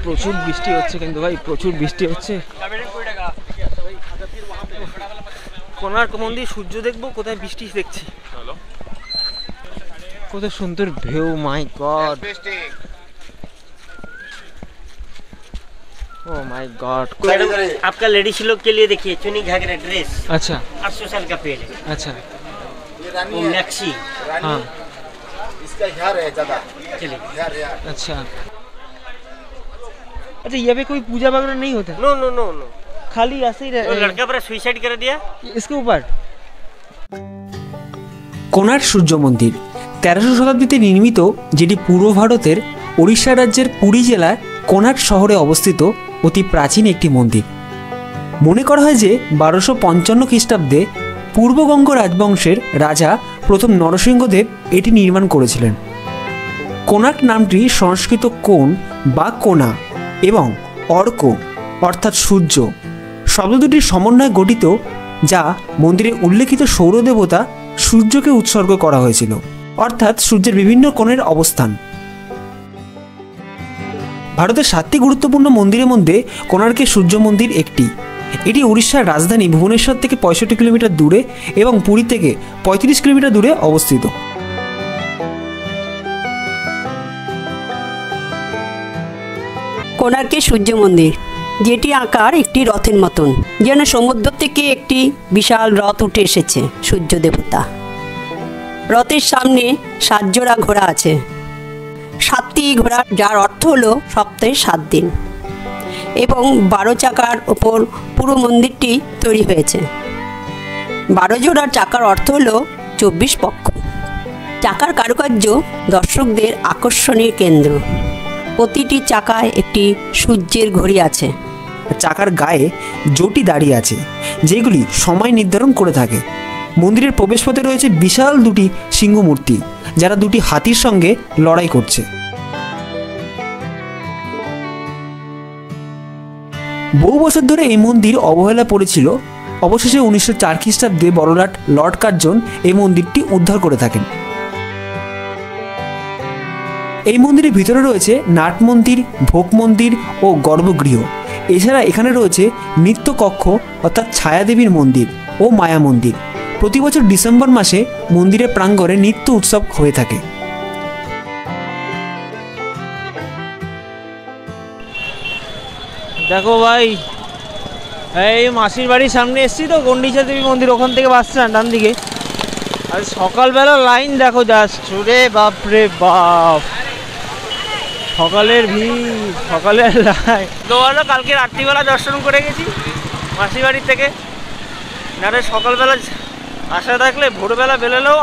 প্রচুর বৃষ্টি হচ্ছে কিন্তু ভাই, প্রচুর বৃষ্টি হচ্ছে। কোণার্ক মন্দির সূর্য দেখবো, কোথায় বৃষ্টি দেখছি। কত সুন্দর view, my god, oh my God. आपका लेडीज लोग के लिए देखिए चुनी घाघरा ड्रेस। अच्छा, 800 साल का पेड़ है। अच्छा, वो मैक्सी। हाँ, इसका ह्यार है ज्यादा। चलिए। अच्छा अच्छा, यहाँ पे कोई पूजा वगैरह नहीं होता? नो नो नो नो, खाली ऐसे ही वो लड़का पूरा सुसाइड कर दिया इसके ऊपर। কোণার্ক সূর্য মন্দির 1300 শতাব্দীতে নির্মিত, যেটি পূর্ব ভারতের ওড়িশা রাজ্যের পুরী জেলার কোণার্ক শহরে অবস্থিত অতি প্রাচীন একটি মন্দির। মনে করা হয় যে 1255 খ্রিস্টাব্দে পূর্বগঙ্গ রাজবংশের রাজা প্রথম নরসিংহদেব এটি নির্মাণ করেছিলেন। কোণার্ক নামটি সংস্কৃত কোণ বা কোণা এবং অর্ক অর্থাৎ সূর্য শব্দ দুটির সমন্বয়ে গঠিত, যা মন্দিরে উল্লেখিত সৌরদেবতা সূর্যকে উৎসর্গ করা হয়েছিল, অর্থাৎ সূর্যের বিভিন্ন কোণের অবস্থান। ভারতের 7টি গুরুত্বপূর্ণ মন্দিরের মধ্যে কোণার্কের সূর্য মন্দির একটি। এটি উড়িষ্যার রাজধানী ভুবনেশ্বর থেকে 65 কিলোমিটার দূরে এবং পুরী থেকে 35 কিলোমিটার দূরে অবস্থিত। কোণার্কের সূর্য মন্দির, যেটি আকার একটি রথের মতন, যেন সমুদ্র থেকে একটি বিশাল রথ উঠে এসেছে। সূর্য দেবতা রথের সামনে 7 জোড়া ঘোড়া আছে। 7টি ঘোড়া, যার অর্থ হলো সপ্তাহে 7 দিন, এবং 12 চাকার ওপর পুরো মন্দিরটি তৈরি হয়েছে। 12 জোড়ার চাকার অর্থ হলো 24 পক্ষ। চাকার কারুকার্য দর্শকদের আকর্ষণের কেন্দ্র। প্রতিটি চাকায় একটি সূর্যের ঘড়ি আছে। চাকার গায়ে জটি দাঁড়িয়ে আছে, যেগুলি সময় নির্ধারণ করে থাকে। মন্দিরের প্রবেশপথে রয়েছে বিশাল দুটি সিংহ মূর্তি, যারা দুটি হাতির সঙ্গে লড়াই করছে। বহু বছর ধরে এই মন্দির অবহেলা পড়েছিল। অবশেষে 1904 খ্রিস্টাব্দে বড়লাট লর্ড কার্জন এই মন্দিরটি উদ্ধার করে থাকেন। এই মন্দিরের ভিতরে রয়েছে নাট মন্দির, ভোগ মন্দির ও গর্ভগৃহ। এছাড়া এখানে রয়েছে নিত্য কক্ষ অর্থাৎ ছায়াদেবীর মন্দির ও মায়া মন্দির। প্রতি বছর ডিসেম্বর মাসে মন্দিরের প্রাঙ্গণে নিত্য উৎসব হয়ে থাকে। দেখো ভাই, এই মাসির বাড়ির সামনে এসছি তো, গন্ডিচা দেবী মন্দির, ওখান থেকে বাস স্ট্যান্ড ডান দিকে। আর সকালবেলা লাইন দেখো জাস্ট, রে বাপরে বাপ, সকালের ভিড়, সকালের লাইন। তো বলো, কালকে রাত্রিবেলা দর্শন করে গেছি মাসির বাড়ির থেকে। নারে সকালবেলা আশা থাকলে ভোরবেলা বেরোলেও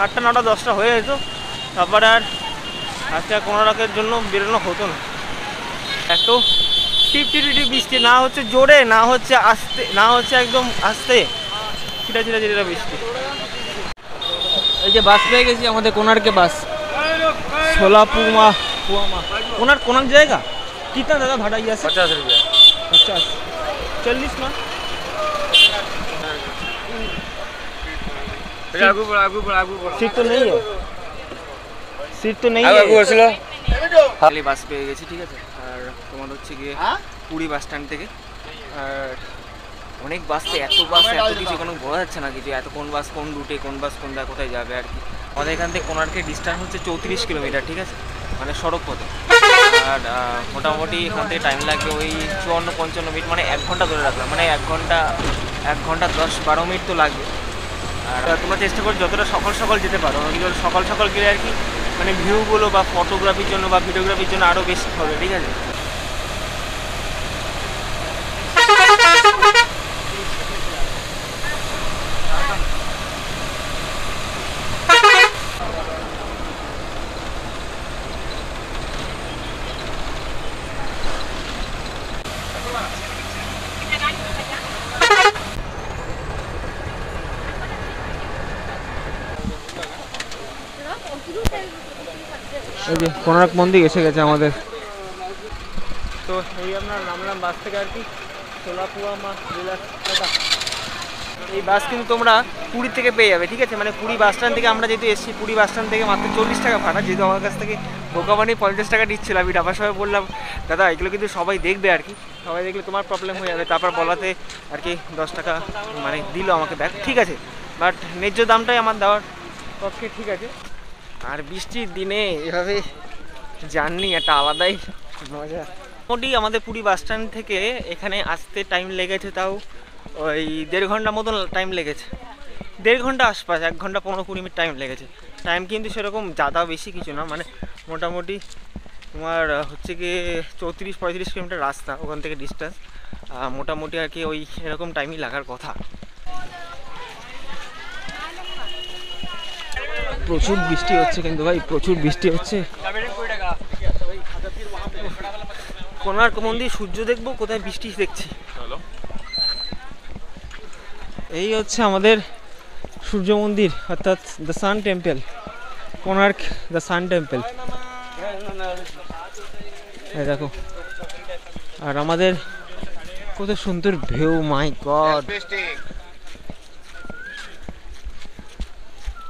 8টা 9টা 10টা হয়ে যেত। তারপরে আর আজকে কোণার্কের জন্য বেরোনো হতো না। এত টিপ টিপ টিপ বৃষ্টি, না হচ্ছে জোরে, না হচ্ছে আস্তে, না হচ্ছে একদম আস্তে, ছিটা ছিটা ছিটা বৃষ্টি। এই যে বাস পেয়ে গেছি, আমাদের কোণার্কে বাস, সোলাপুমা পুয়ামা। কোণার্ক जाएगा कितना दादा भाड़ा? ये 50 रुपया। 50 40 ना। सीट तो नहीं है, सीट तो नहीं है। খালি বাস পেয়ে গেছি, ঠিক আছে। আর তোমার হচ্ছে গিয়ে পুরী বাস স্ট্যান্ড থেকে। আর অনেক বাস, তো এত বাস, এত কিছু কোনো বোঝা যাচ্ছে না কিছু, এত কোন বাস কোন রুটে, কোন বাস কোন কোথায় যাবে আর কি। আমাদের এখান থেকে কোণার্কের ডিস্টেন্স হচ্ছে 34 কিলোমিটার, ঠিক আছে, মানে সড়ক পথে। আর মোটামুটি এখান থেকে টাইম লাগবে ওই 54-55 মিনিট, মানে 1 ঘন্টা ধরে রাখলাম, মানে 1 ঘন্টা 10-12 মিনিট তো লাগবে। আর তোমরা চেষ্টা করো যতটা সকাল সকাল যেতে পারো, সকাল সকাল গেলে আর কি মানে ভিউগুলো বা ফটোগ্রাফির জন্য বা ভিডিওগ্রাফির জন্য আরও বেশি হবে, ঠিক আছে। এই যে কোণার্ক মন্দির এসে গেছে আমাদের। তো এই আপনার নামলাম বাস থেকে আর কি, সোলাপুয়ামা রিল্যাক্স। এই বাস কিন্তু তোমরা পুরী থেকে পেয়ে যাবে, ঠিক আছে? মানে পুরী বাস স্ট্যান্ড থেকে আমরা যেহেতু এসেছি, পুরী বাস স্ট্যান্ড থেকে মাত্র 40 টাকা ভাড়া, যেহেতু আমার কাছ থেকে বোকাবানি 50 টাকা নিচ্ছিল। আমি ডাবার সবাই বললাম দাদা এগুলো কিন্তু সবাই দেখবে আর কি, সবাই দেখলে তোমার প্রবলেম হয়ে যাবে। তারপর বলাতে আর কি 10 টাকা মানে দিল আমাকে ব্যাগ, ঠিক আছে, বাট ন্যায্য দামটাই আমার দেওয়ার পক্ষে ঠিক আছে। আর বৃষ্টির দিনে এভাবে জার্নি একটা আলাদাই মজা। মোটামুটি আমাদের পুরী বাস স্ট্যান্ড থেকে এখানে আসতে টাইম লেগেছে তাও ওই 1.5 ঘন্টা মতন টাইম লেগেছে, 1.5 ঘন্টা আশপাশ, 1 ঘন্টা 15-20 মিনিট টাইম লেগেছে। টাইম কিন্তু সেরকম যাতা বেশি কিছু না, মানে মোটামুটি তোমার হচ্ছে কি 34-35 কিলোমিটার রাস্তা ওখান থেকে ডিস্টেন্স, মোটামুটি আর কি ওই এরকম টাইমই লাগার কথা। প্রচুর বৃষ্টি হচ্ছে কিন্তু ভাই, প্রচুর বৃষ্টি হচ্ছে। কোণার্ক মন্দির সূর্য দেখবো, কোথায় বৃষ্টি দেখছি। এই হচ্ছে আমাদের সূর্য মন্দির, অর্থাৎ the sun temple, Konark the sun temple. এই দেখো, আর আমাদের কত সুন্দর ভিউ, মাই গড,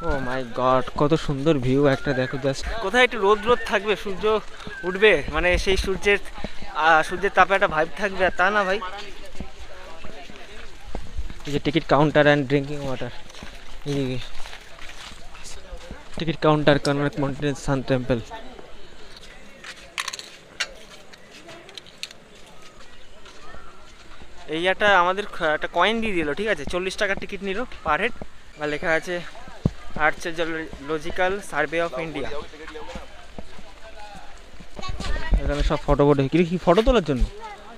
ও মাই গড, কত সুন্দর ভিউ একটা দেখো জাস্ট। কোথায় একটু রোদ রোদ থাকবে, সূর্য উঠবে, মানে সেই সূর্যের তাপে একটা ভাইব থাকবে, আর তা না ভাই। এই যে ticket counter and drinking water, এই ticket counter, Konark mountain sun temple. এই একটা আমাদের একটা কয়েন দিয়ে দিল, ঠিক আছে, 40 টাকার টিকিট নিল পার হেড, আর লেখা আছে আর্চালজিক্যাল সার্ভে অফ ইন্ডিয়া। এখানে সব ফটো কি ফটো তোলার জন্য?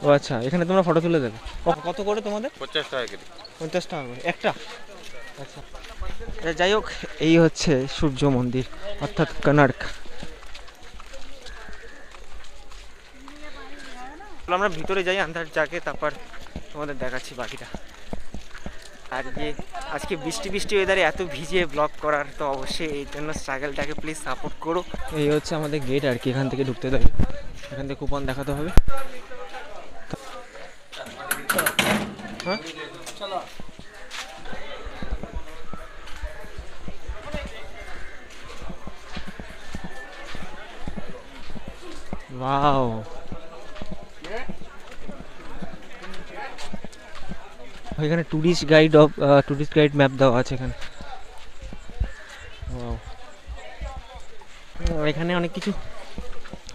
ও আচ্ছা, এখানে তোমরা ফটো তুলে দেবে। কত করে তোমাদের? 50 টাকা করে। 50 টাকা করে একটা? আচ্ছা, যাই হোক, এই হচ্ছে সূর্য মন্দির অর্থাৎ কোণার্ক। আমরা ভিতরে যাই আন্দার যাকে, তারপর তোমাদের দেখাচ্ছি বাকিটা। আর আজকে বৃষ্টি ওয়েদারে এত ভিজে ব্লগ করার, তো অবশ্যই এই জন্য স্ট্রাগলটাকে প্লিজ সাপোর্ট করো। এই হচ্ছে আমাদের গেট আর কি, এখান থেকে ঢুকতে দেবে, এখান থেকে কুপন দেখাতে হবে। হ্যাঁ, ওয়াও, এখানে টুরিস্ট গাইড ম্যাপ দেওয়া আছে এখানে। এখানে অনেক কিছু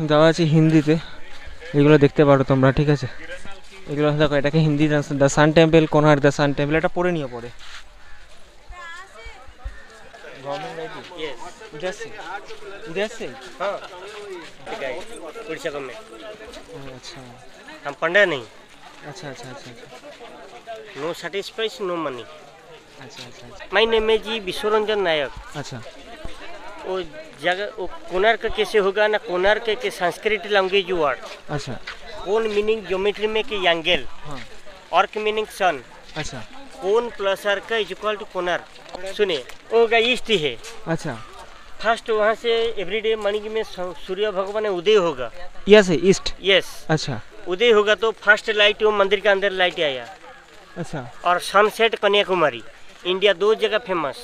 দেওয়া আছে হিন্দিতে, এগুলো দেখতে পারো তোমরা, ঠিক আছে? এগুলো দেখো, এটাকে Hindi the sun temple, Konark the sun temple, এটা পড়ে নিয়ে পড়ে। अच्छा, हम पंडा नहीं। अच्छा अच्छा अच्छा अच्छा, नो satisfies, नो मनी। अच्छा अच्छा अच्छा, माय नेम है जी विश्वरंजन नायक। अच्छा, वो जगह वो कोणार्क कैसे होगा ना, कोणार्क के संस्कृत लैंग्वेज वर्ड। अच्छा, कोन मीनिंग ज्योमेट्री में के एंगल, हाँ, आर्क मीनिंग सन, अच्छा कोन प्लस आर्क इज इक्वल टू कोणार्क। सुनिए, वो का ईस्ट है। अच्छा, फर्स्ट वहाँ से एवरीडे मॉर्निंग में सूर्य भगवान उदय होगा। यस है ईस्ट। यस, अच्छा उदय होगा तो फर्स्ट लाइट वो मंदिर के अंदर लाइट आया। अच्छा, और सनसेट कन्याकुमारी, इंडिया 2 जगह famous.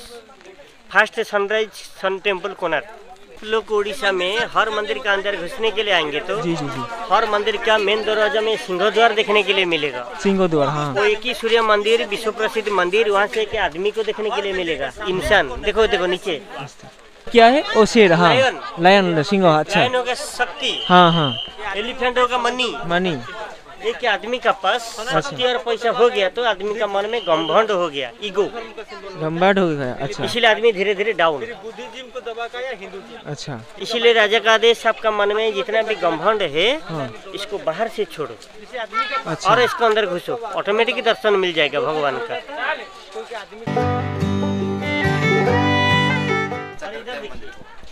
First sunrise sun temple Konark. लोग उड़ीसा में हर मंदिर के अंदर घुसने के लिए आएंगे तो जी जी जी, हर मंदिर का मेन दरवाजा में सिंह द्वार देखने के लिए मिलेगा। सिंह द्वार, हाँ, वो एक ही सूर्य मंदिर, विश्व प्रसिद्ध मंदिर, वहाँ से एक आदमी को देखने के लिए मिलेगा, इंसान। देखो देखो नीचे क्या है? ओ शेर, हाँ, लायन। लायन सिंह, अच्छा, लायन होगा शक्ति, हाँ हाँ, एलिफेंट होगा मनी। मनी, एक आदमी का पास शक्ति और पैसा हो गया तो आदमी का मन में घमंड हो गया, ईगो, गंबाट हो गया। अच्छा इसीलिए आदमी धीरे धीरे डाउन। अच्छा, इसीलिए राजा का आदेश, आपका मन में जितना भी घमंड है हाँ, इसको बाहर से छोड़ो अच्छा, और इसको अंदर घुसो, ऑटोमेटिक दर्शन मिल जाएगा भगवान का।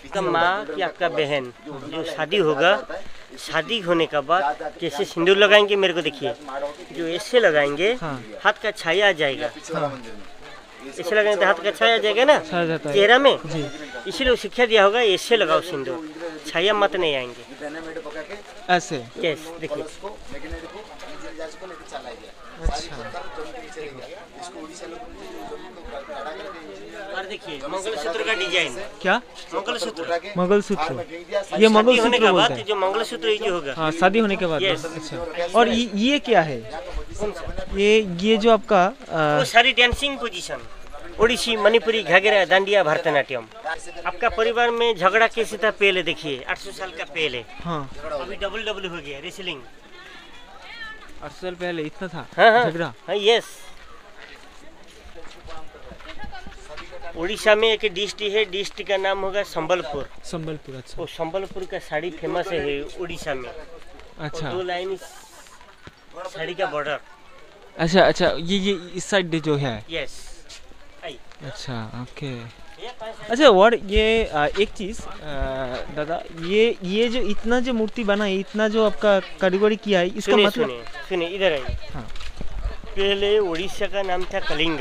आपका माँ कि आपका बहन जो शादी होगा, शादी होने के बाद कैसे सिंदूर लगाएंगे मेरे को देखिए, जो ऐसे लगाएंगे हाँ, हाथ का छाया आ जाएगा। हाँ, ऐसे लगाएंगे तो हाथ का छाया आ जाएगा ना छा जाता है चेहरा में, जी, इसीलिए शिक्षा दिया होगा ऐसे लगाओ सिंदूर, छाया मत नहीं आएंगे। ऐसे। यस, देखिए जा चुका लेकिन चला गया। सारी पत्थर जमीन के नीचे रह गया। इसको उड़ीसा लोग जमीन को काटा करके इंजीनियर और देखिए मंगलसूत्र का डिजाइन, क्या मंगलसूत्र मंगलसूत्र, ये ये शादी होने मंगलसूत्र के बोलते बाद हैं। जो मंगलसूत्र ये जो होगा, हाँ शादी होने के बाद। Yes. अच्छा, और ये क्या है? कौन सा? ये जो आपका वो सारी डांसिंग पोजीशन, ओडिसी, मणिपुरी, घाघरा, डांडिया, भरतनाट्यम। आपका परिवार में झगड़ा कैसे था पहले देखिए, 800 साल का पहले, हाँ अभी डबल डबल हो गया रेसलिंग। 8 साल पहले इतना था हाँ झगड़ा। हाँ यस। उड़ीसा में एक डिस्ट्रिक्ट है, डिस्ट्रिक्ट का नाम होगा संबलपुर। संबलपुर। अच्छा वो संबलपुर का साड़ी फेमस है उड़ीसा में। अच्छा दो लाइन साड़ी का बॉर्डर। अच्छा अच्छा, ये इस साइड जो है। यस। आई अच्छा ओके। अच्छा, और ये एक चीज़ दादा, ये जो इतना जो मूर्ति बना है, इतना जो आपका कारीगरी किया है, इसका सुनिए मतलब? सुनिए सुनिए, इधर आइए। हाँ। पहले उड़ीसा का नाम था कलिंग।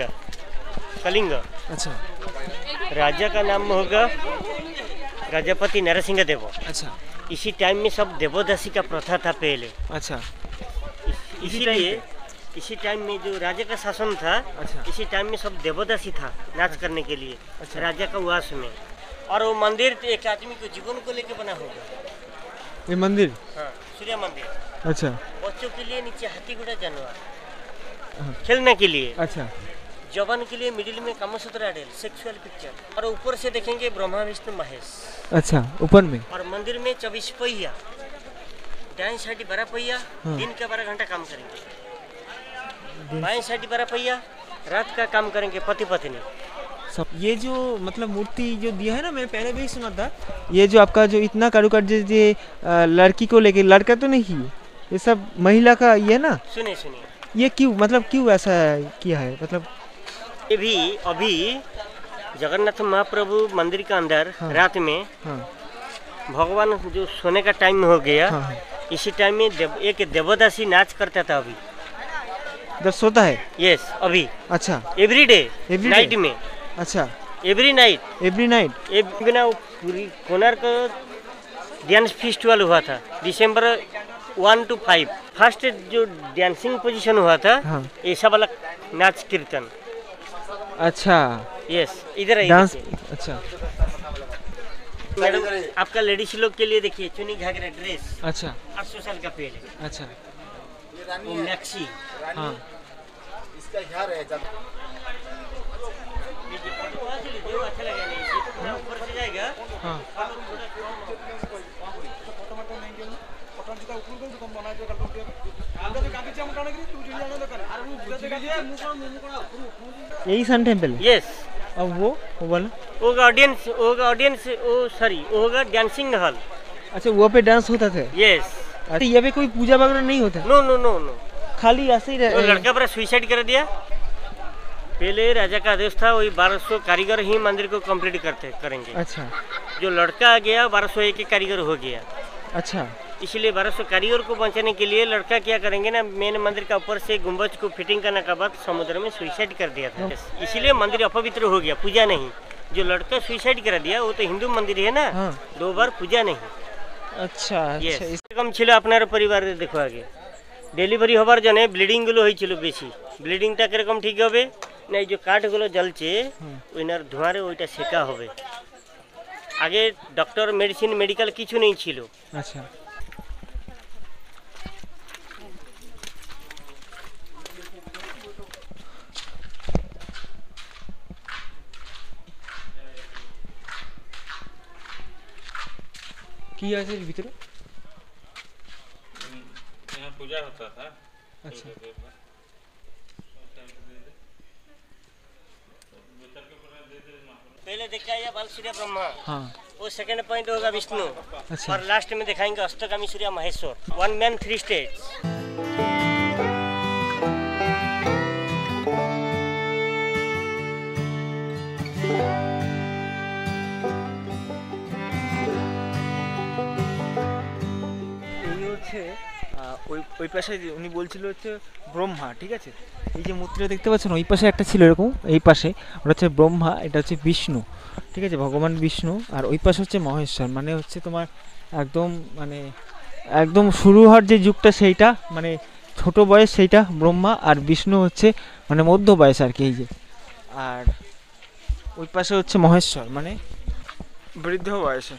कलिंग अच्छा राजा का नाम होगा राजापति नरसिंह देव। अच्छा इसी टाइम में सब देवदासी का प्रथा था पहले। अच्छा इसीलिए इसी टाइम में जो राजा का शासन था, अच्छा। इसी टाइम में सब देवदासी था नाच करने के लिए, अच्छा। राजा का उवास में। और वो मंदिर एक आदमी को जीवन को लेके बना होगा। ये मंदिर? हाँ, सूर्य मंदिर। अच्छा बच्चों के लिए नीचे हाथी घोड़ा जानवर, हाँ। खेलने के लिए। अच्छा जवान के लिए मिडिल में कामसूत्र आडेल, सेक्सुअल पिक्चर। और ऊपर से देखेंगे ब्रह्मा विष्णु महेश। अच्छा, ऊपर में? और मंदिर में 24 पहिया, दाएं साइड 12 पहिया, हाँ। दिन का 12 घंटा काम करेंगे। बाएं साइड 12 पहिया, रात का काम करेंगे पति पत्नी। सब ये जो मतलब मूर्ति जो दिया है ना, मैंने पहले भी सुना था, ये जो आपका जो इतना कारुकार्य ये लड़की को लेके, लड़का तो नहीं है, ये सब महिला का ये है ना? सुनिए सुनिए, ये क्यों, मतलब क्यों ऐसा किया है? मतलब ये भी अभी जगन्नाथ महाप्रभु मंदिर के अंदर हाँ। रात में हाँ भगवान जो सोने का टाइम हो गया, हाँ हाँ। इसी टाइम में एक देवदासी नाच करता था अभी। जब सोता है? यस, अभी अच्छा, every day Every day? Night में, अच्छा, एवरी नाइट। Every night? बिना पूरी कोणार्क डांस फेस्टिवल हुआ था दिसंबर 1 to 5। फर्स्ट जो डांसिंग पोजीशन हुआ था, हाँ। ऐसा वाला नाच कीर्तन। अच्छा, यस, इधर आइए डांस। देखिए। अच्छा मैडम, आपका लेडीज लोग के लिए देखिए चुनी घाघरा ड्रेस, अच्छा 800 साल का पहले, अच्छा, ये रानी वो है। मैक्सी। हाँ इसका यार है ज्यादा। देखिए, फोटो वहाँ से लीजिए, वो अच्छा लगेगा नहीं, ये थोड़ा ऊपर से जाएगा। हाँ यही सन टेम्पल? यस, अब वो वाला? होगा ऑडियंस, ओ सॉरी, वो होगा डांसिंग हॉल। अच्छा, वो पे डांस होता था? यस। अरे यहाँ पे कोई पूजा वगैरह नहीं होता? नो नो नो नो, खाली ऐसे ही वो लड़का पूरा सुसाइड कर दिया। पहले राजा का आदेश था, वही 1200 कारीगर ही मंदिर को कंप्लीट करेंगे। अच्छा जो लड़का आ गया 1201 कारीगर हो गया। अच्छा इसलिए 1200 कारीगर को बचाने के लिए लड़का क्या करेंगे ना, मेन मंदिर का ऊपर से गुंबज को फिटिंग करने के बाद समुद्र में सुसाइड कर दिया था। इसीलिए मंदिर अपवित्र हो गया, पूजा नहीं। जो लड़का सुसाइड कर दिया वो तो हिंदू मंदिर है ना, हाँ। 2 बार पूजा नहीं। अच्छा यस, अच्छा कम छिलो आपनार परिवार देखो आगे डेलिवरी हबार जने ब्लिडिंग गुलो হয়েছিল বেশি। ব্লিডিংটা কিরকম ঠিক হবে না, এই যে কাঠগুলো জ্বলছে ওইনার ধোঁয়ারে ওইটা সেকা হবে। আগে ডক্টর মেডিসিন মেডিকেল কিছু নেই ছিল। अच्छा কি আছে এর ভিতরে? यहाँ पूजा होता था। अच्छा पहले देखा है बाल सूर्य ब्रह्मा, हाँ वो सेकंड पॉइंट होगा विष्णु, अच्छा और लास्ट में दिखाएंगे अष्टगामी सूर्य महेश्वर, 1 man 3 states। এই হচ্ছে ওই পাশে যে উনি বলছিল হচ্ছে ব্রহ্মা, ঠিক আছে? এই যে মূর্তিটা দেখতে পাচ্ছেন, ওই পাশে একটা ছিল এরকম, এই পাশে ওটা হচ্ছে ব্রহ্মা, এটা হচ্ছে বিষ্ণু, ঠিক আছে? ভগবান বিষ্ণু। আর ওই পাশে হচ্ছে মহেশ্বর, মানে হচ্ছে তোমার একদম মানে একদম শুরু হওয়ার যে যুগটা সেইটা, মানে ছোট বয়স সেইটা ব্রহ্মা, আর বিষ্ণু হচ্ছে মানে মধ্য বয়স আর কি, এই যে। আর ওই পাশে হচ্ছে মহেশ্বর, মানে বৃদ্ধ বয়সে।